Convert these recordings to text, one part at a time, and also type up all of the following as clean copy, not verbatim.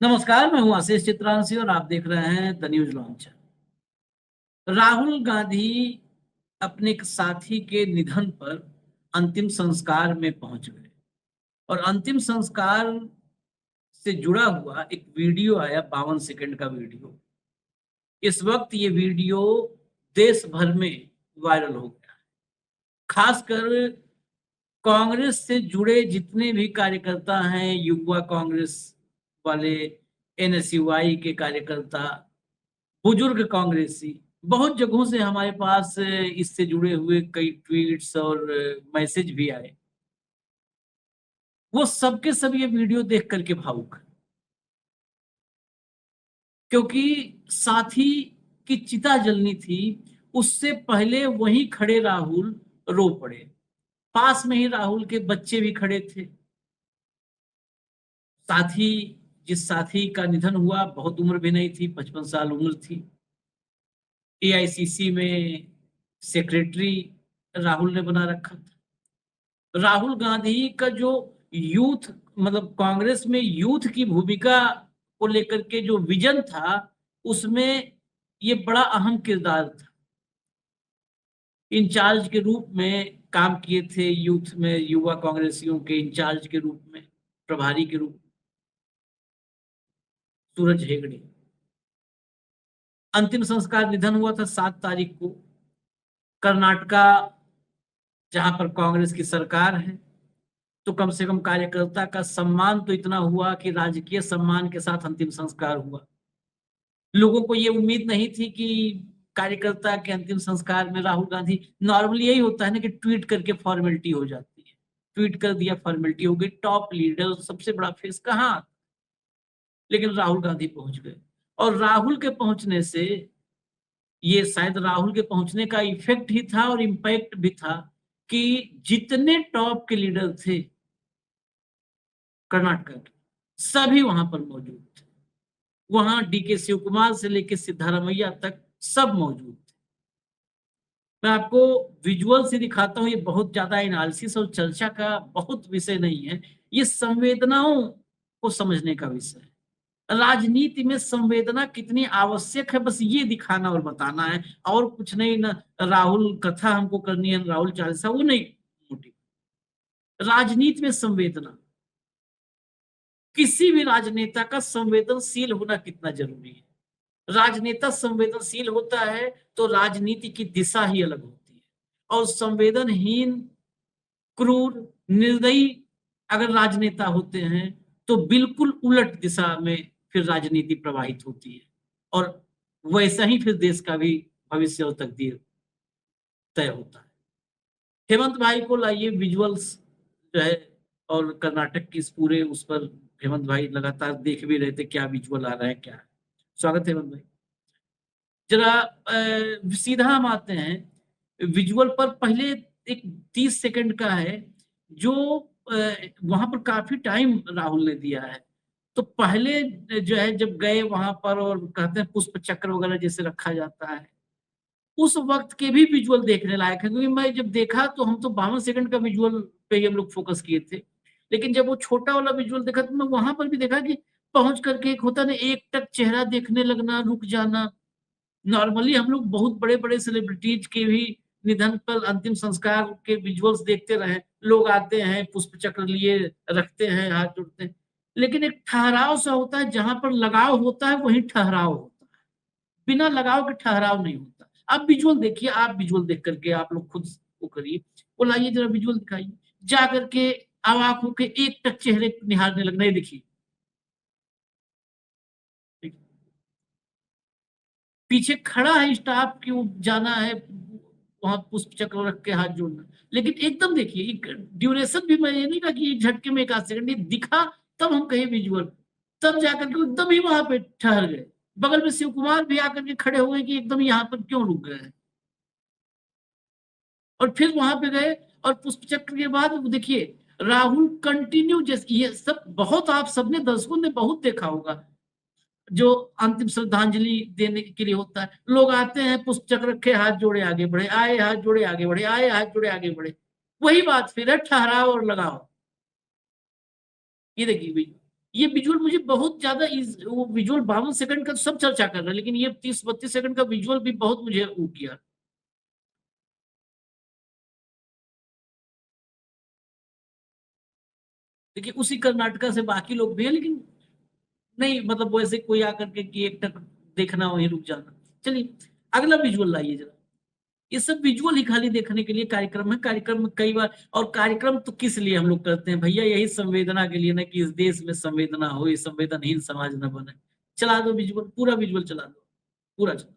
नमस्कार, मैं हूं आशीष चित्रांशी और आप देख रहे हैं the news launcher. Rahul Gandhi अपने एक साथी के निधन पर अंतिम संस्कार में पहुंच गए और अंतिम संस्कार से जुड़ा हुआ एक वीडियो आया, 52 सेकंड का वीडियो। इस वक्त ये वीडियो देश भर में वायरल हो गया। खासकर कांग्रेस से जुड़े जितने भी कार्यकर्ता हैं, युवा कांग्रेस वाले, एनएसयूआई के कार्यकर्ता, बुजुर्ग कांग्रेसी, बहुत जगहों से हमारे पास इससे जुड़े हुए कई ट्वीट्स और मैसेज भी आए। वो सबके सब ये वीडियो देख करके भावुक हैं, क्योंकि साथी की चिता जलनी थी। उससे पहले वहीं खड़े राहुल रो पड़े। पास में ही राहुल के बच्चे भी खड़े थे। साथी जिस साथी का निधन हुआ, बहुत उम्र भी नहीं थी, 55 साल उम्र थी। एआईसीसी में सेक्रेटरी राहुल ने बना रखा था। राहुल गांधी का जो यूथ, मतलब कांग्रेस में यूथ की भूमिका को लेकर के जो विजन था, उसमें ये बड़ा अहम किरदार था। इंचार्ज के रूप में काम किए थे यूथ में, युवा कांग्रेसियों के इंचार्ज के रूप में, प्रभारी के रूप में, सूरज हेगड़े। अंतिम संस्कार, निधन हुआ था 7 तारीख को। कर्नाटका, जहां पर कांग्रेस की सरकार है, तो कम से कम कार्यकर्ता का सम्मान तो इतना हुआ कि राजकीय सम्मान के साथ अंतिम संस्कार हुआ। लोगों को ये उम्मीद नहीं थी कि कार्यकर्ता के अंतिम संस्कार में राहुल गांधी, नॉर्मली यही होता है ना कि ट्वीट करके फॉर्मेलिटी हो जाती है, ट्वीट कर दिया फॉर्मेलिटी हो गई, टॉप लीडर, सबसे बड़ा फेस कहाँ। लेकिन राहुल गांधी पहुंच गए और राहुल के पहुंचने से, ये शायद राहुल के पहुंचने का इफेक्ट ही था और इम्पैक्ट भी था, कि जितने टॉप के लीडर थे कर्नाटक के, सभी वहां पर मौजूद थे। वहां डीके शिव कुमार से लेकर सिद्धारमैया तक सब मौजूद थे। मैं आपको विजुअल से दिखाता हूं। ये बहुत ज्यादा एनालिसिस और चर्चा का बहुत विषय नहीं है, ये संवेदनाओं को समझने का विषय है। राजनीति में संवेदना कितनी आवश्यक है, बस ये दिखाना और बताना है, और कुछ नहीं। ना राहुल कथा हमको करनी है, राहुल चालीसा, वो नहीं मोटिव। राजनीति में संवेदना, किसी भी राजनेता का संवेदनशील होना कितना जरूरी है। राजनेता संवेदनशील होता है तो राजनीति की दिशा ही अलग होती है। और संवेदनहीन, क्रूर, निर्दयी अगर राजनेता होते हैं तो बिल्कुल उलट दिशा में फिर राजनीति प्रवाहित होती है, और वैसा ही फिर देश का भी भविष्य और तकदीर तय होता है। हेमंत भाई को लाइए, विजुअल्स जो है, और कर्नाटक की इस पूरे उस पर हेमंत भाई लगातार देख भी रहे थे क्या विजुअल आ रहा है, क्या है। स्वागत है हेमंत भाई। जरा सीधा हम आते हैं विजुअल पर। पहले एक 30 सेकंड का है जो वहां पर काफी टाइम राहुल ने दिया है। तो पहले जो है जब गए वहां पर और कहते हैं पुष्प चक्र वगैरह जैसे रखा जाता है, उस वक्त के भी विजुअल देखने लायक है। क्योंकि मैं जब देखा तो हम तो 52 सेकंड का विजुअल पे ही हम लोग फोकस किए थे, लेकिन जब वो छोटा वाला विजुअल देखा तो मैं वहां पर भी देखा कि पहुंच करके एक होता ना, एक टक चेहरा देखने लगना, रुक जाना। नॉर्मली हम लोग बहुत बड़े बड़े सेलिब्रिटीज के भी निधन पर अंतिम संस्कार के विजुअल्स देखते रहे। लोग आते हैं, पुष्प चक्र लिए रखते हैं, हाथ जोड़ते हैं, लेकिन एक ठहराव सा होता है। जहां पर लगाव होता है वहीं ठहराव होता है, बिना लगाव के ठहराव नहीं होता। आप विजुअल देखिए, आप विजुअल देख करके आप लोग खुद वो करिए। वो लाइए जरा विजुअल दिखाइए, जा करके अवाक होके एक टक चेहरे निहारने लगना। ये देखिए, पीछे खड़ा है स्टाफ की, वो जाना है वहां पुष्प चक्र रख के हाथ जोड़ना। लेकिन एकदम देखिए, ड्यूरेशन भी, मैं ये नहीं कहा कि एक झटके में एक आध सेकंड, ये दिखा तब हम कहे विजुअल, तब जाकर के एकदम ही वहां पे ठहर गए। बगल में शिव कुमार भी आकर के खड़े हो गए कि एकदम यहाँ पर क्यों रुक गए हैं, और फिर वहां पे गए। और पुष्प चक्र के बाद वो देखिए, राहुल कंटिन्यू, जैसे ये सब बहुत आप सबने, दर्शकों ने बहुत देखा होगा, जो अंतिम श्रद्धांजलि देने के लिए होता है, लोग आते हैं, पुष्प चक्र रखे, हाथ जोड़े आगे बढ़े, आए हाथ जोड़े आगे बढ़े, आए हाथ जोड़े आगे बढ़े। वही बात फिर है, ठहराव और लगाओ। ये देखिए भाई, ये विजुअल मुझे बहुत ज्यादा वो विजुअल 52 सेकंड का तो सब चर्चा कर रहे हैं, लेकिन ये 30-32 सेकंड का विजुअल भी बहुत मुझे वो किया। देखिए उसी कर्नाटका से बाकी लोग भी हैं, लेकिन नहीं मतलब वैसे कोई आकर के कि एक टक देखना वहीं रुक जाना। चलिए अगला विजुअल लाइए जरा। ये सब विजुअल ही खाली देखने के लिए कार्यक्रम है। कार्यक्रम में कई बार, और कार्यक्रम तो किस लिए हम लोग करते हैं भैया? यही संवेदना के लिए ना, कि इस देश में संवेदना हो, ये संवेदनहीन समाज न बने। चला दो विजुअल, पूरा विजुअल चला दो, पूरा चला।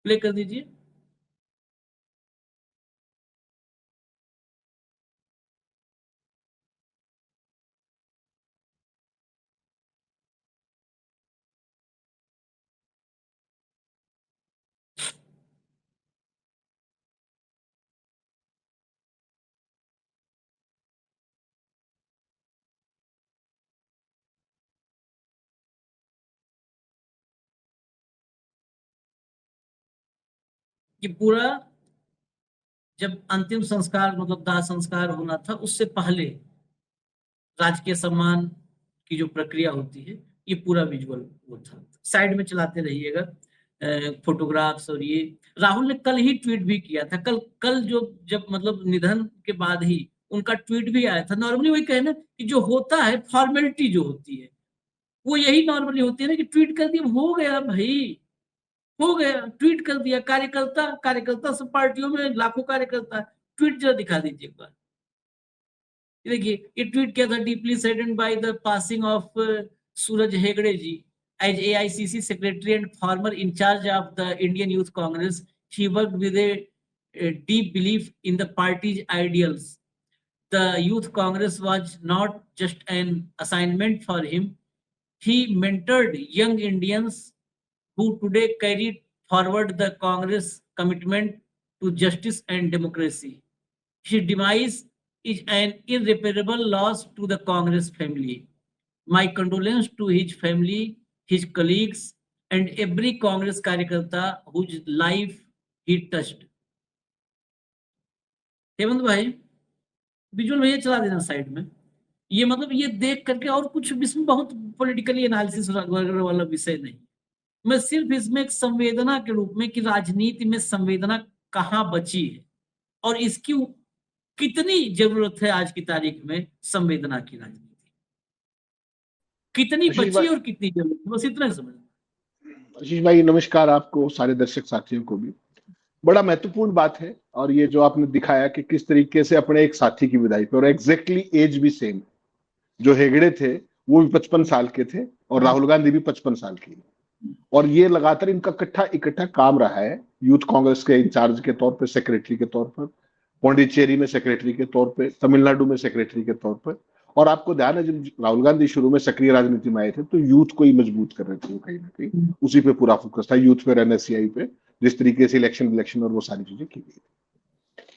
प्ले कर दीजिए। कि पूरा जब अंतिम संस्कार मतलब दाह संस्कार होना था, उससे पहले राजकीय सम्मान की जो प्रक्रिया होती है, ये पूरा विजुअल वो था। साइड में चलाते रहिएगा फोटोग्राफ्स। और ये राहुल ने कल ही ट्वीट भी किया था। कल कल जो जब मतलब निधन के बाद ही उनका ट्वीट भी आया था। नॉर्मली वही कहना कि जो होता है फॉर्मेलिटी जो होती है वो यही नॉर्मली होती है ना, कि ट्वीट कर दिया हो गया भाई, हो गया, ट्वीट कर दिया। कार्यकर्ता कार्यकर्ता सब पार्टियों में लाखों कार्यकर्ता, ट्वीट जरा दिखा दीजिए एक बार। देखिए ये ट्वीट किया था, deeply saddened by the passing of Suraj Hegde ji as AICC secretary and former incharge of the Indian Youth Congress. He worked with a deep belief in the party's ideals. The youth congress was not just an assignment for him. He mentored young Indians who today carried forward the Congress commitment to justice and democracy. His demise is an irreparable loss to the Congress family. My condolence to his family, his colleagues, and every Congress कार्यकर्ता whose life he touched. Hemant भाई visual भैया चला देना side में। ये मतलब ये देख करके, और कुछ इसमें बहुत पॉलिटिकली एनालिसिस वगैरह वाला विषय नहीं। मैं सिर्फ इसमें एक संवेदना के रूप में कि राजनीति में संवेदना कहाँ बची है और इसकी कितनी जरूरत है आज की तारीख में संवेदना की। राजनीति कितनी आशीष बची और कितनी जरूरत है, बस इतना ही समझ। आशीष भाई नमस्कार, आपको सारे दर्शक साथियों को भी। बड़ा महत्वपूर्ण बात है, और ये जो आपने दिखाया कि किस तरीके से अपने एक साथी की विदाई पे, और एग्जैक्टली एज भी सेम। जो हेगड़े थे वो भी 55 साल के थे और राहुल गांधी भी 55 साल की। और ये लगातार इनका इकट्ठा काम रहा है, यूथ कांग्रेस के इंचार्ज के तौर पे, सेक्रेटरी के तौर पर, पौंडीचेरी में सेक्रेटरी के तौर पे, तमिलनाडु में सेक्रेटरी के तौर पर। और आपको ध्यान है जब राहुल गांधी शुरू में सक्रिय राजनीति में आए थे तो यूथ को ही मजबूत कर रहे थे, कहीं ना कहीं उसी पे पूरा फोकस था, यूथ पे, NSCI पे, जिस तरीके से इलेक्शन और वो सारी चीजें की गई।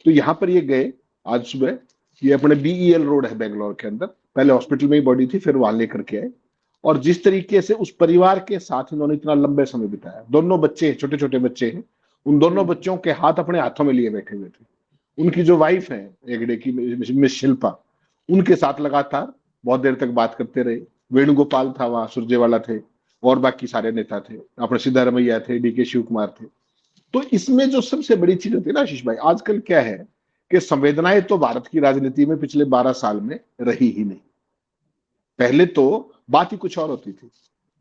तो यहाँ पर ये गए आज सुबह। ये अपने BEL रोड है बेंगलोर के अंदर, पहले हॉस्पिटल में ही बॉडी थी, फिर वहां लेकर के आए। और जिस तरीके से उस परिवार के साथ इन्होंने इतना लंबे समय बिताया, दोनों बच्चे छोटे छोटे बच्चे हैं, उन दोनों बच्चों के हाथ अपने हाथों में लिए बैठे हुए थे। उनकी जो वाइफ है हेगड़े की, मिस शिल्पा, उनके साथ लगातार बहुत देर तक बात करते रहे। वेणुगोपाल था वहां, सुरजेवाला थे, और बाकी सारे नेता थे, अपने सिद्धारमैया थे, DK शिव कुमार थे। तो इसमें जो सबसे बड़ी चीज होती है ना आशीष भाई, आजकल क्या है कि संवेदनाएं तो भारत की राजनीति में पिछले 12 साल में रही ही नहीं। पहले तो बात ही कुछ और होती थी,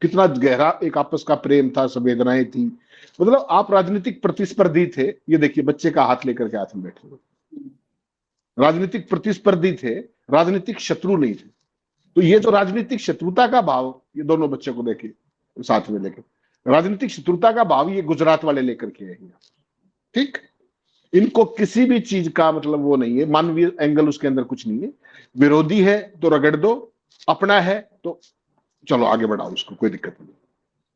कितना गहरा एक आपस का प्रेम था, संवेदनाएं थी, मतलब आप राजनीतिक प्रतिस्पर्धी थे। ये देखिए बच्चे का हाथ लेकर के हाथ में बैठे हुए, राजनीतिक प्रतिस्पर्धी थे, राजनीतिक शत्रु नहीं थे। तो ये जो राजनीतिक शत्रुता का भाव, ये दोनों बच्चों को लेके साथ में लेकर, राजनीतिक शत्रुता का भाव ये गुजरात वाले लेकर के आए। ठीक, इनको किसी भी चीज का मतलब वो नहीं है, मानवीय एंगल उसके अंदर कुछ नहीं है। विरोधी है तो रगड़ दो, अपना है तो चलो आगे बढ़ाओ उसको, कोई दिक्कत नहीं।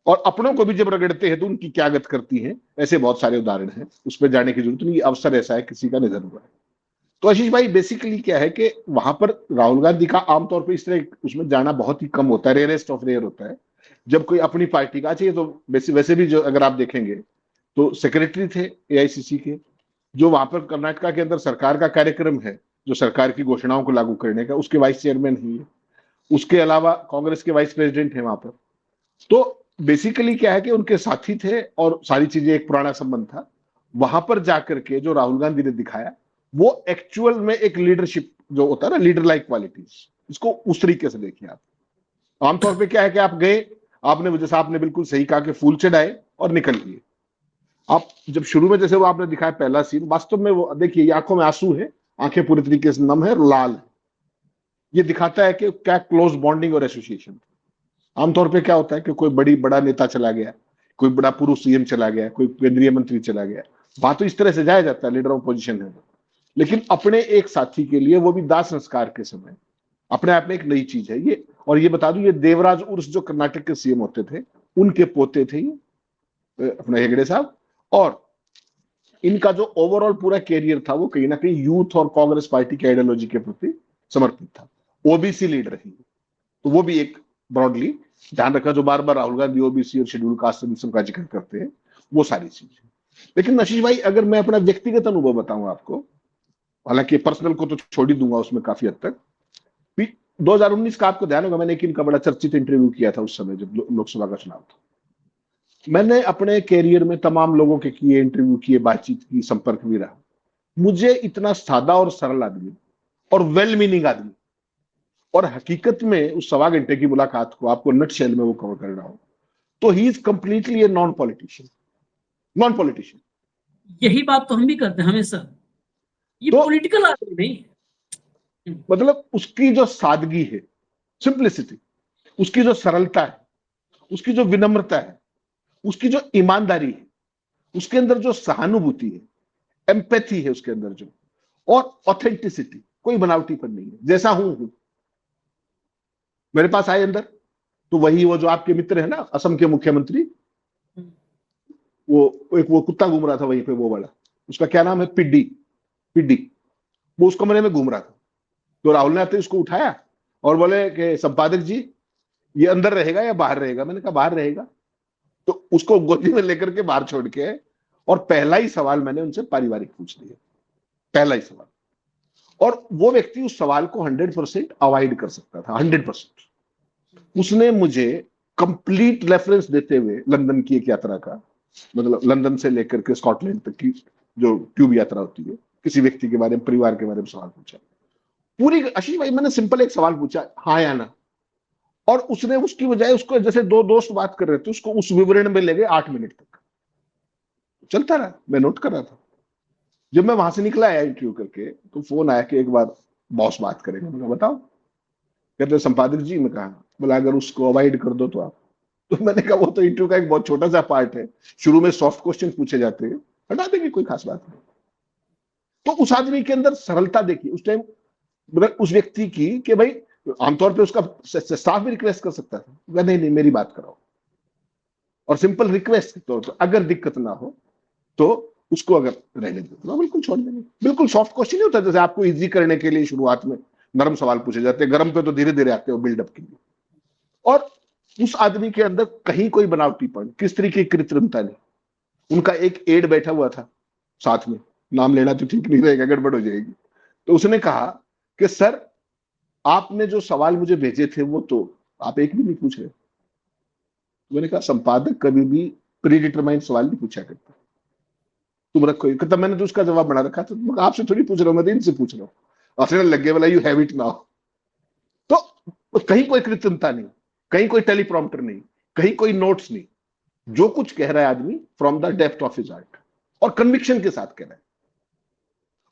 और अपनों को भी जब रगड़ते हैं तो उनकी क्या गत करती है, ऐसे बहुत सारे उदाहरण हैं, उस पर जाने की जरूरत नहीं। अवसर ऐसा है, किसी का निधन हुआ है। तो आशीष भाई बेसिकली क्या है कि वहां पर राहुल गांधी का आमतौर पर इस तरह उसमें जाना बहुत ही कम होता है, रेयरेस्ट ऑफ रेयर होता है। जब कोई अपनी पार्टी का, चाहिए तो वैसे भी जो अगर आप देखेंगे तो सेक्रेटरी थे AICC के, जो वहां पर कर्नाटका के अंदर सरकार का कार्यक्रम है, जो सरकार की घोषणाओं को लागू करने का, उसके वाइस चेयरमैन ही है। उसके अलावा कांग्रेस के वाइस प्रेसिडेंट है वहां पर। तो बेसिकली क्या है कि उनके साथी थे और सारी चीजें, एक पुराना संबंध था। वहां पर जाकर के जो राहुल गांधी ने दिखाया, वो एक्चुअल में एक लीडरशिप जो होता है ना, लीडर लाइक क्वालिटीज, इसको उस तरीके से देखिए आप। आमतौर पे क्या है कि आप गए, आपने, जैसा आपने बिल्कुल सही कहा, कि फूल चढ़ाए और निकल लिए। आप जब शुरू में जैसे वो आपने दिखाया पहला सीन, वास्तव में वो देखिए, ये आंखों में आंसू है, आंखें पूरी तरीके से नम है, लाल है। ये दिखाता है कि क्या क्लोज बॉन्डिंग और एसोसिएशन। आमतौर पे क्या होता है कि कोई बड़ा नेता चला गया, कोई बड़ा पूर्व सीएम चला गया, कोई केंद्रीय मंत्री चला गया, बात तो इस तरह से जाया जाता है, लीडर ऑफ पोजीशन है। लेकिन अपने एक साथी के लिए, वो भी दाह संस्कार के समय, अपने आप में एक नई चीज है ये। और ये बता दूं, ये देवराज उर्स जो कर्नाटक के सीएम होते थे, उनके पोते थे अपने हेगड़े साहब। और इनका जो ओवरऑल पूरा कैरियर था, वो कहीं ना कहीं यूथ और कांग्रेस पार्टी की आइडियोलॉजी के प्रति समर्पित था। ओबीसी लीडर ही, तो वो भी एक ब्रॉडली ध्यान रखा, जो बार बार राहुल गांधी ओबीसी और शेड्यूल कास्ट का जिक्र करते हैं, वो सारी चीजें। लेकिन आशीष भाई, अगर मैं अपना व्यक्तिगत अनुभव बताऊं आपको, हालांकि पर्सनल को तो छोड़ ही दूंगा उसमें काफी हद तक। 2019 का आपको ध्यान होगा, मैंने एक इनका बड़ा चर्चित इंटरव्यू किया था उस समय जब लोकसभा का चुनाव था। मैंने अपने कैरियर में तमाम लोगों के किए, इंटरव्यू किए, बातचीत की, संपर्क भी रहा। मुझे इतना सादा और सरल आदमी और वेल मीनिंग आदमी, और हकीकत में उस 1.25 घंटे की मुलाकात को आपको नट शेल में वो कवर कर रहा हूं, तो he is completely a non politician. Non politician, यही बात तो हम भी करते हैं हमेशा, ये तो पॉलिटिकल आदमी नहीं है। मतलब उसकी जो सादगी है, सिंप्लिसिटी, उसकी जो सरलता है, उसकी जो विनम्रता है, उसकी जो ईमानदारी है, उसके अंदर जो सहानुभूति है, एम्पैथी है उसके अंदर जो, और ऑथेंटिसिटी, कोई बनावटीपन नहीं है, जैसा हूं। मेरे पास आए अंदर, तो वही वो जो आपके मित्र है ना, असम के मुख्यमंत्री, वो कुत्ता घूम रहा था वहीं पे, वो वाला, उसका क्या नाम है, पिड्डी, पिड्डी, वो उस कमरे में घूम रहा था। तो राहुल ने आते उसको उठाया और बोले कि संपादक जी, ये अंदर रहेगा या बाहर रहेगा? मैंने कहा बाहर रहेगा। तो उसको गोदी में लेकर के बाहर छोड़ के, और पहला ही सवाल मैंने उनसे पारिवारिक पूछ लिया, पहला ही सवाल। और वो व्यक्ति उस सवाल को 100% अवॉइड कर सकता था, 100%। उसने मुझे कंप्लीट रेफरेंस देते हुए लंदन की एक यात्रा का, मतलब लंदन से लेकर के स्कॉटलैंड तक की जो ट्यूब यात्रा होती है, किसी व्यक्ति के बारे में, परिवार के बारे में सवाल पूछा पूरी। आशीष भाई, मैंने सिंपल एक सवाल पूछा, हाँ या ना, और उसने उसकी बजाय, उसको जैसे दो दोस्त बात कर रहे थे, उसको उस विवरण में ले गए 8 मिनट तक। चलता रहा, मैं नोट कर रहा था। जब मैं वहां से निकला आया इंटरव्यू करके, तो फोन आया कि एक बार बॉस बात करेंगे। मैंने कहा बताओ। कहते संपादक जी। मैं कहा, बोला अगर उसको अवॉइड कर दो तो आप। तो मैंने कहा वो तो इंटरव्यू का एक बहुत छोटा सा पार्ट है, शुरू में सॉफ्ट क्वेश्चन पूछे जाते हैं, हटा देंगे, कोई खास बात नहीं। तो उस आदमी के अंदर सरलता देखिए उस टाइम, मतलब उस व्यक्ति की, कि भाई आमतौर पे उसका स्टाफ भी रिक्वेस्ट कर सकता था, नहीं नहीं मेरी बात कराओ, और सिंपल रिक्वेस्ट के तौर पर अगर दिक्कत ना हो तो उसको अगर रहने दो तो बिल्कुल छोड़ देंगे। बिल्कुल सॉफ्ट क्वेश्चन नहीं होता, जैसे आपको इजी करने के लिए शुरुआत में नरम सवाल पूछे जाते हैं, गर्म पे तो धीरे धीरे आते हो बिल्डअप के लिए। और उस आदमी के अंदर कहीं कोई बनावटीपन, किस तरीके की कृत्रिमता नहीं। उनका एक एड बैठा हुआ था साथ में, नाम लेना तो ठीक नहीं रहेगा, गड़बड़ हो जाएगी। तो उसने कहा कि सर, आपने जो सवाल मुझे भेजे थे वो तो आप एक भी नहीं पूछ रहे। मैंने कहा संपादक कभी भी प्री डिटरमाइंड सवाल नहीं पूछा करता, तुम रखो। कहता मैंने तो उसका जवाब बना रखा था, तो आपसे थोड़ी पूछ रहा हूँ, मैं तो इनसे पूछ रहा हूँ। और लग गया, बोला यू हैव इट नाउ। तो कहीं कोई कृत्रिमता नहीं, कहीं कोई टेलीप्रॉम्प्टर नहीं, कहीं कोई नोट्स नहीं। जो कुछ कह रहा है आदमी from the depth of his heart, और कन्विक्शन के साथ कह रहा है।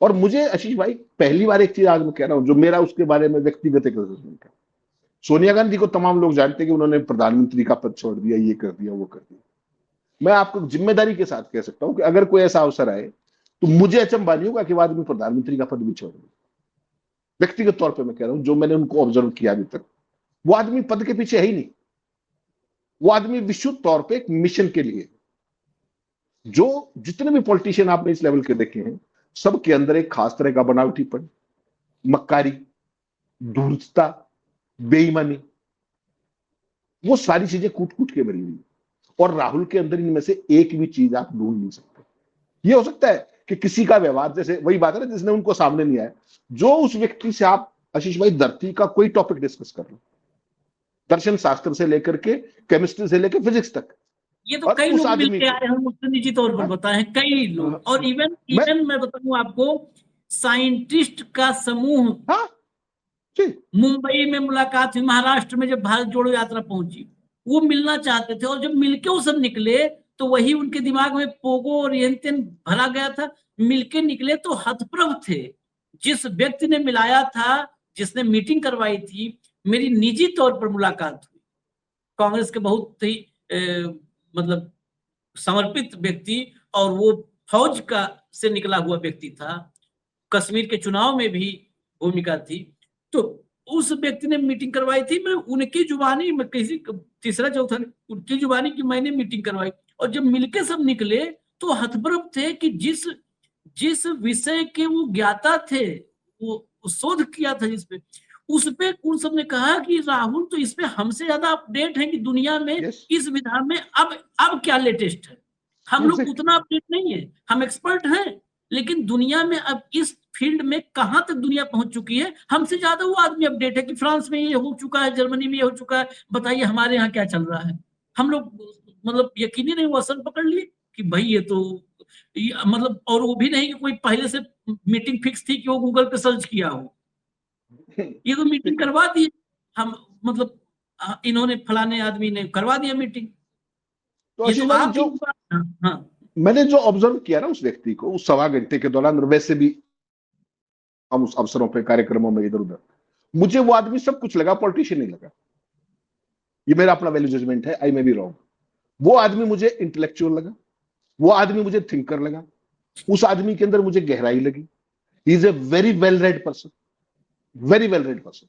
और मुझे आशीष भाई पहली बार एक चीज आज मैं कह रहा हूं, जो मेरा उसके बारे में व्यक्तिगत एक असेसमेंट है। सोनिया गांधी को तमाम लोग जानते हैं कि उन्होंने प्रधानमंत्री का पद छोड़ दिया, ये कर दिया, वो कर दिया। मैं आपको जिम्मेदारी के साथ कह सकता हूं कि अगर कोई ऐसा अवसर आए, तो मुझे अचंभा नहीं होगा कि वो आदमी प्रधानमंत्री का पद भी छोड़ दे। व्यक्तिगत तौर पर मैं कह रहा हूं, जो मैंने उनको ऑब्जर्व किया अभी तक, वो आदमी पद के पीछे है ही नहीं। वो आदमी विशुद्ध तौर पर एक मिशन के लिए, जो जितने भी पॉलिटिशियन आपने इस लेवल के देखे हैं, सबके अंदर एक खास तरह का बनावटीपन, मक्कारी, धूर्तता, बेईमानी, वो सारी चीजें कूट कूट के भरी हुई। और राहुल के अंदर इनमें से एक भी चीज आप ढूंढ नहीं सकते। ये हो सकता है कि किसी का व्यवहार, जैसे वही बात है ना, जिसने उनको सामने नहीं आया, जो उस व्यक्ति से आप आशीष भाई धरती का कोई टॉपिक डिस्कस कर लो, दर्शन शास्त्र से लेकर के केमिस्ट्री से लेकर फिजिक्स तक, ये तो और कई उस लोग आदमी मिलके को, आए हैं, मुझसे निजी तौर पर हाँ, बताए हैं कई लोग, और इवन मैं, इवन मैं बताऊं आपको, साइंटिस्ट का समूह हाँ जी, मुंबई में मुलाकात हुई, महाराष्ट्र में जब भारत जोड़ो यात्रा पहुंची, वो मिलना चाहते थे, और जब मिलके वो सब निकले तो वही उनके दिमाग में पोगो और येन तेन भरा गया था। मिलके निकले तो हतप्रभ थे। जिस व्यक्ति ने मिलाया था, जिसने मीटिंग करवाई थी, मेरी निजी तौर पर मुलाकात हुई, कांग्रेस के बहुत ही मतलब समर्पित व्यक्ति, और वो फौज का से निकला हुआ व्यक्ति था, कश्मीर के चुनाव में भी भूमिका थी। तो उस व्यक्ति ने मीटिंग करवाई थी, मैं उनकी जुबानी, मैं किसी तीसरा चौथा उनकी जुबानी की मैंने मीटिंग करवाई, और जब मिलके सब निकले तो हतप्रभ थे कि जिस जिस विषय के वो ज्ञाता थे, वो शोध किया था जिसपे, उस पे उन सब ने कहा कि राहुल तो इस पे हमसे ज्यादा अपडेट है कि दुनिया में यस, इस विधा में अब क्या लेटेस्ट है। हम लोग एग्जैक्टली, उतना अपडेट नहीं है, हम एक्सपर्ट हैं, लेकिन दुनिया में अब इस फील्ड में कहां तक दुनिया पहुंच चुकी है, हमसे ज्यादा वो आदमी अपडेट है कि फ्रांस में ये हो चुका है, जर्मनी में ये हो चुका है, बताइए हमारे यहाँ क्या चल रहा है। हम लोग मतलब यकीन ही नहीं, वो असर पकड़ लिए कि भाई ये तो मतलब, और वो भी नहीं कि कोई पहले से मीटिंग फिक्स थी कि वो गूगल पे सर्च किया हो, ये तो मीटिंग करवा दी हम, मतलब इन्होंने फलाने आदमी ने करवा दिया मीटिंग। तो ये आशीष तो भाई आप जो ही हाँ, हाँ। मैंने जो ऑब्जर्व किया ना उस व्यक्ति को उस 1.25 घंटे के दौरान, और वैसे भी हम उस अवसरों पे कार्यक्रमों में इधर उधर, मुझे वो आदमी सब कुछ लगा, पॉलिटिशियन नहीं लगा। ये मेरा अपना वैल्यू जजमेंट है, आई मे बी रॉन्ग। वो आदमी मुझे इंटेलेक्चुअल लगा, वो आदमी मुझे थिंकर लगा, उस आदमी के अंदर मुझे गहराई लगी। ही is a very well read person, very well read person,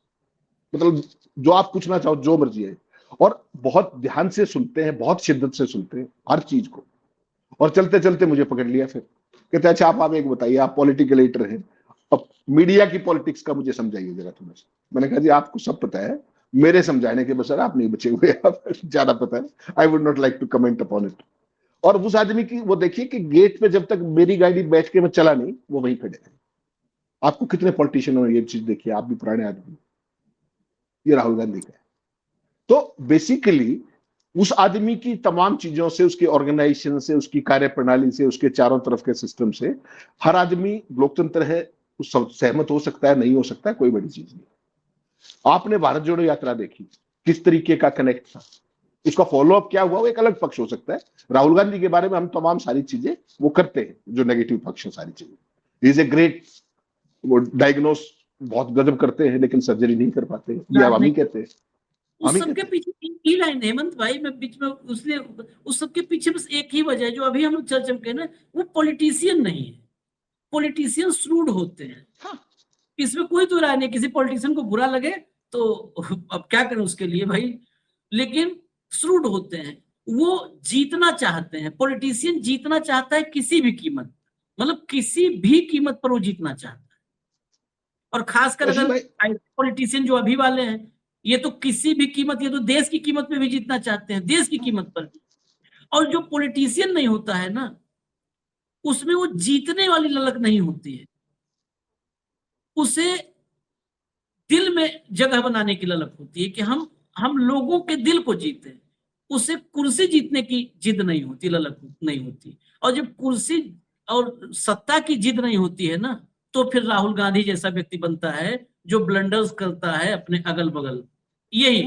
मतलब जो आप पूछना चाहो जो मर्जी है, और बहुत ध्यान से सुनते हैं, बहुत शिद्दत से सुनते हैं हर चीज को। और चलते चलते मुझे पकड़ लिया, फिर कहते अच्छा आप एक बताइए, आप पॉलिटिकल लीडर हैं, अब मीडिया की पॉलिटिक्स का मुझे समझाइए जरा थोड़ा सा। मैंने कहा जी आपको सब पता है, मेरे समझाने के बसर आप नहीं बचे हुए, आप ज्यादा पता है, I would not like to comment upon it. और उस आदमी की वो देखिए कि गेट पे जब तक मेरी गाड़ी बैठ के मैं चला नहीं, वो वहीं खड़े हैं। आपको कितने पॉलिटिशियनों ने ये चीज देखी है, आप भी पुराने आदमी, ये राहुल गांधी का है। तो बेसिकली उस आदमी की तमाम चीजों से, उसकी ऑर्गेनाइजेशन से, उसकी कार्य प्रणाली से, उसके चारों तरफ के सिस्टम से, हर आदमी लोकतंत्र है, उस सहमत हो सकता है, नहीं हो सकता है, कोई बड़ी चीज नहीं। आपने भारत जोड़ो यात्रा देखी, किस तरीके का कनेक्ट था, इसका फॉलोअप क्या हुआ वो एक अलग पक्ष हो सकता है। राहुल गांधी के बारे में हम तमाम सारी चीजें वो करते हैं, जो नेगेटिव पक्ष है सारी चीजें। इज ए ग्रेट, वो डायग्नोस बहुत गजब करते हैं, लेकिन सर्जरी नहीं कर पाते, ये हम ही कहते हैं, हम उस ही सबके कहते हैं। पीछे एक ही लाइन, हेमंत भाई मैं बीच में उसलिए, उस सबके पीछे बस एक ही वजह है जो अभी हम लोग चर्चा में कह रहे हैं, वो पॉलिटिशियन नहीं है। पॉलिटिशियन श्रूड होते हैं, हाँ, इसमें कोई तो राय नहीं, किसी पॉलिटिशियन को बुरा लगे तो अब क्या करें उसके लिए भाई, लेकिन श्रूड होते हैं, वो जीतना चाहते हैं। पॉलिटिशियन जीतना चाहता है किसी भी कीमत, मतलब किसी भी कीमत पर वो जीतना चाहता है। और खासकर आशीष अगर भाई, पॉलिटिशियन जो अभी वाले हैं, ये तो किसी भी कीमत, ये तो देश की कीमत पे भी जीतना चाहते हैं, देश की कीमत पर भी। और जो पॉलिटिशियन नहीं होता है ना, उसमें वो जीतने वाली ललक नहीं होती है, उसे दिल में जगह बनाने की ललक होती है कि हम लोगों के दिल को जीते। उसे कुर्सी जीतने की जिद नहीं होती, ललक नहीं होती। और जब कुर्सी और सत्ता की जिद नहीं होती है ना, तो फिर राहुल गांधी जैसा व्यक्ति बनता है जो ब्लंडर्स करता है अपने अगल बगल, यही।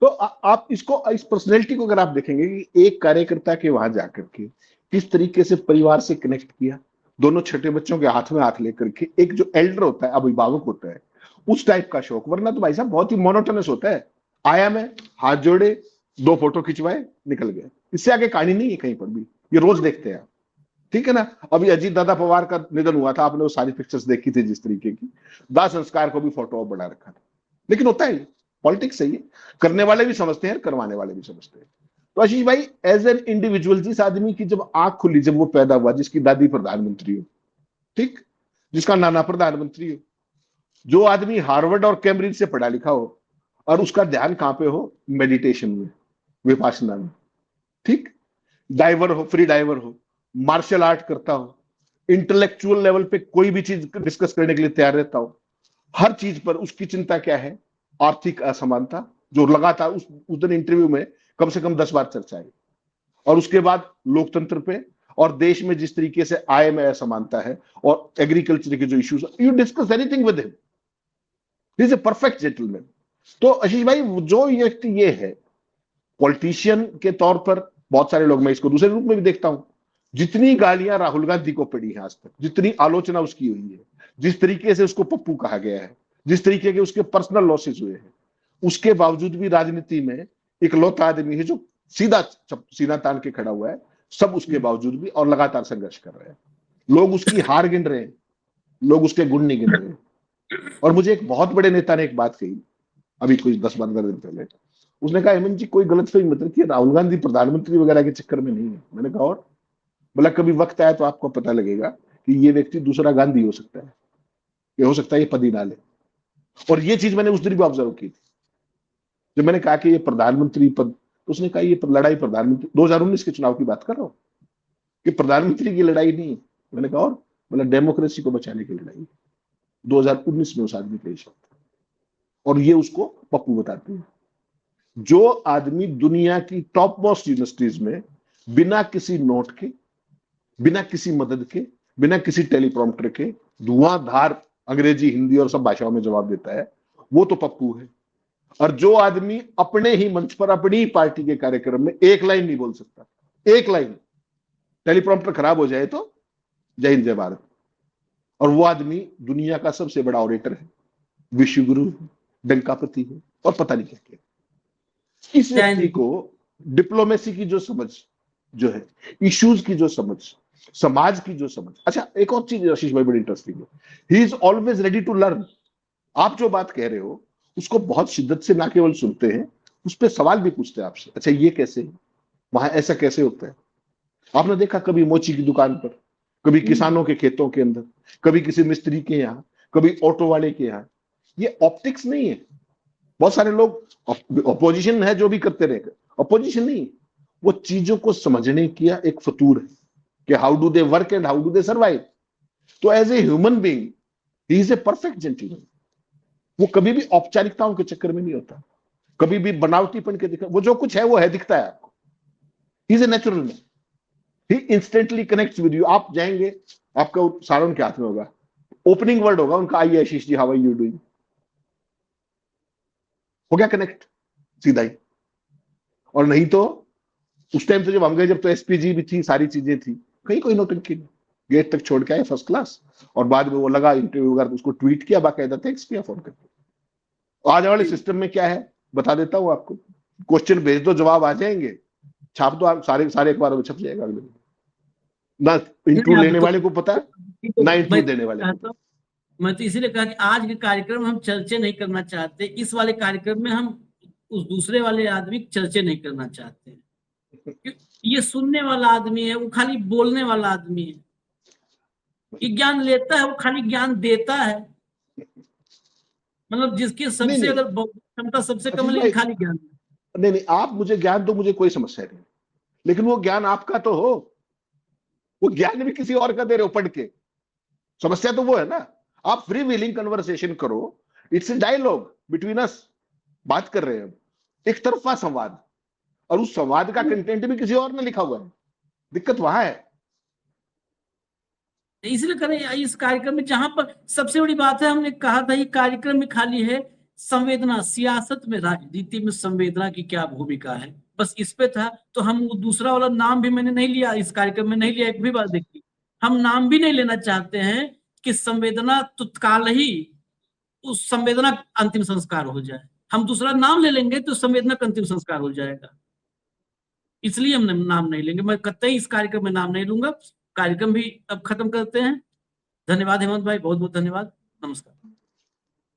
तो आप इसको, इस पर्सनैलिटी को अगर आप देखेंगे कि एक कार्यकर्ता के वहां जाकर के किस तरीके से परिवार से कनेक्ट किया, दोनों छोटे बच्चों के हाथ में हाथ लेकर के, एक जो एल्डर होता है, अभिभावक होता है, उस टाइप का शौक। वरना तो भाई साहब बहुत ही मोनोटोनस होता है, आया मैं, हाथ जोड़े, 2 फोटो खिंचवाए, निकल गए, इससे आगे कहानी नहीं है कहीं पर भी, ये रोज देखते हैं। ठीक है ना, अभी अजीत दादा पवार का निधन हुआ था, आपने वो सारी पिक्चर्स देखी थी जिस तरीके की, दाह संस्कार को भी फोटो बना रखा था। लेकिन होता है, पॉलिटिक्स सही है, करने वाले भी समझते हैं, करवाने वाले भी समझते हैं। तो आशीष भाई एज एन इंडिविजुअल, जिस आदमी की जब आंख खुली, जब वो पैदा हुआ, जिसकी दादी प्रधानमंत्री हो, ठीक, जिसका नाना प्रधानमंत्री हो, जो आदमी हार्वर्ड और कैम्ब्रिज से पढ़ा लिखा हो, और उसका ध्यान कहां पे हो, मेडिटेशन में, विपासना में, ठीक, डाइवर हो, फ्री डाइवर हो, मार्शल आर्ट करता हो, इंटेलेक्चुअल लेवल पे कोई भी चीज डिस्कस करने के लिए तैयार रहता हो। हर चीज पर उसकी चिंता क्या है? आर्थिक असमानता, जो लगातार उस दिन इंटरव्यू में कम से कम 10 बार चर्चा आई। और उसके बाद लोकतंत्र पे, और देश में जिस तरीके से आय में असमानता है, और एग्रीकल्चर के जो issues, you discuss anything with him, he is a perfect gentleman. तो आशीष भाई, जो व्यक्ति ये है, पॉलिटिशियन के तौर पर बहुत सारे लोग, मैं इसको दूसरे रूप में भी देखता हूं, जितनी गालियां राहुल गांधी को पड़ी है आज तक, जितनी आलोचना उसकी हुई है, जिस तरीके से उसको पप्पू कहा गया है, जिस तरीके के उसके पर्सनल लॉसेस हुए हैं, उसके बावजूद भी राजनीति में इकलौता आदमी है जो सीधा सीना तान के खड़ा हुआ है, सब उसके बावजूद भी, और लगातार संघर्ष कर रहे हैं। लोग उसकी हार गिन रहे हैं, लोग उसके गुण नहीं गिन रहे हैं। और मुझे एक बहुत बड़े नेता ने एक बात कही अभी कुछ 10-15 दिन पहले, उसने कहा, हेमंत जी, कोई गलतफहमी मत रखिए, राहुल गांधी प्रधानमंत्री वगैरह के चक्कर में नहीं है। मैंने कहा, और बोला, कभी वक्त आया तो आपको पता लगेगा कि ये व्यक्ति दूसरा गांधी हो सकता है, ये हो सकता है ये पद ही ना ले। और ये चीज मैंने उस दिन भी ऑब्जर्व की थी जब मैंने कहा कि ये प्रधानमंत्री पद, तो उसने कहा ये लड़ाई प्रधानमंत्री 2019 के चुनाव की बात कर रहा हूं, कि प्रधानमंत्री की लड़ाई नहीं। मैंने कहा, और बोला, डेमोक्रेसी को बचाने की लड़ाई 2019 में उस आदमी का शब्द, और ये उसको पप्पू बताते हैं। जो आदमी दुनिया की टॉप मोस्ट यूनिवर्सिटीज में बिना किसी नोट के, बिना किसी मदद के, बिना किसी टेलीप्रॉम्प्टर के धुआंधार अंग्रेजी, हिंदी और सब भाषाओं में जवाब देता है, वो तो पप्पू है। और जो आदमी अपने ही मंच पर, अपनी ही पार्टी के कार्यक्रम में एक लाइन नहीं बोल सकता, एक लाइन, टेलीप्रॉम्प्टर खराब हो जाए तो जय हिंद जय भारत, और वो आदमी दुनिया का सबसे बड़ा ऑरेटर है, विश्वगुरु है, डंकापति है, और पता नहीं क्या क्या। इस व्यक्ति को डिप्लोमेसी की जो समझ जो है, इश्यूज की जो समझ, समाज की जो समझ। अच्छा, एक और चीज आशीष भाई बड़ी इंटरेस्टिंग है, he is always ready to learn. आप जो बात कह रहे हो उसको बहुत शिद्दत से ना केवल सुनते हैं, उस पर सवाल भी पूछते हैं आपसे, अच्छा ये कैसे, वहां ऐसा कैसे होता है। आपने देखा कभी मोची की दुकान पर, कभी किसानों के खेतों के अंदर, कभी किसी मिस्त्री के यहाँ, कभी ऑटो वाले के यहाँ। ये ऑप्टिक्स नहीं है। बहुत सारे लोग अपोजिशन है जो भी करते रहे, अपोजिशन नहीं, वो चीजों को समझने की एक फतूर है कि how do they work and how do they survive. तो as a human being he is a perfect gentleman. वो कभी भी औपचारिकताओं के चक्कर में नहीं होता, कभी भी बनावटीपन के दिखा, वो जो कुछ है वो है, दिखता है आपको। ही is a natural man, he instantly connects with you. आप जाएंगे, आपका सारा उनके हाथ में होगा, ओपनिंग वर्ड होगा उनका, आइए Ashish ji, how are you doing, हो गया कनेक्ट सीधा ही। और नहीं तो उस टाइम तो जब हम गए, जब तो एसपीजी भी थी, सारी चीजें थी, कहीं कोई नौटंकी नहीं, गेट तक छोड़ के आए फर्स्ट क्लास, और बाद में वो लगा इंटरव्यू वगैरह, उसको ट्वीट किया बाकायदा, थैंक्स किया फोन करके। आज वाले सिस्टम में क्या है बता देता हूं आपको, क्वेश्चन भेज दो, जवाब आ जाएंगे, छाप दो, आप सारे अखबारों में छप जाएगा अगले दिन। ना इंटरव्यू लेने वाले को पता है, ना इंटरव्यू देने वाले को। मैं तो इसीलिए कहा कि आज के कार्यक्रम में हम चर्चा नहीं करना चाहते, इस वाले कार्यक्रम में हम उस दूसरे वाले आदमी की चर्चा नहीं करना चाहते हैं। ये सुनने वाला आदमी है, वो खाली बोलने वाला आदमी है। ये ज्ञान लेता है, वो खाली ज्ञान देता है। मतलब जिसकी सबसे अगर क्षमता सबसे कम है, खाली ज्ञान। नहीं, आप मुझे ज्ञान दो, मुझे कोई समस्या नहीं, लेकिन वो ज्ञान आपका तो हो, वो ज्ञान भी किसी और का दे रहे हो पढ़ के। समस्या तो वो है ना। आप फ्री विलिंग कन्वर्सेशन करो, it's a dialogue between us, बात कर रहे हैं, एक तरफा संवाद, और उस संवाद का कंटेंट भी किसी और ने लिखा हुआ है। दिक्कत वहां है। इसलिए करें इस कार्यक्रम में, जहां पर सबसे बड़ी बात है, हमने कहा था ये कार्यक्रम में खाली है संवेदना, सियासत में, राजनीति में संवेदना की क्या भूमिका है, बस इस पे था। तो हम दूसरा वाला नाम भी मैंने नहीं लिया इस कार्यक्रम में, नहीं लिया। एक भी बात देखिए, हम नाम भी नहीं लेना चाहते हैं कि संवेदना तत्काल ही उस संवेदना अंतिम संस्कार हो जाए। हम दूसरा नाम ले लेंगे तो संवेदना का अंतिम संस्कार हो जाएगा, इसलिए हम नाम नहीं लेंगे। मैं कतई इस कार्यक्रम में नाम नहीं लूंगा। कार्यक्रम भी अब खत्म करते हैं। धन्यवाद हेमंत भाई, बहुत बहुत धन्यवाद, नमस्कार।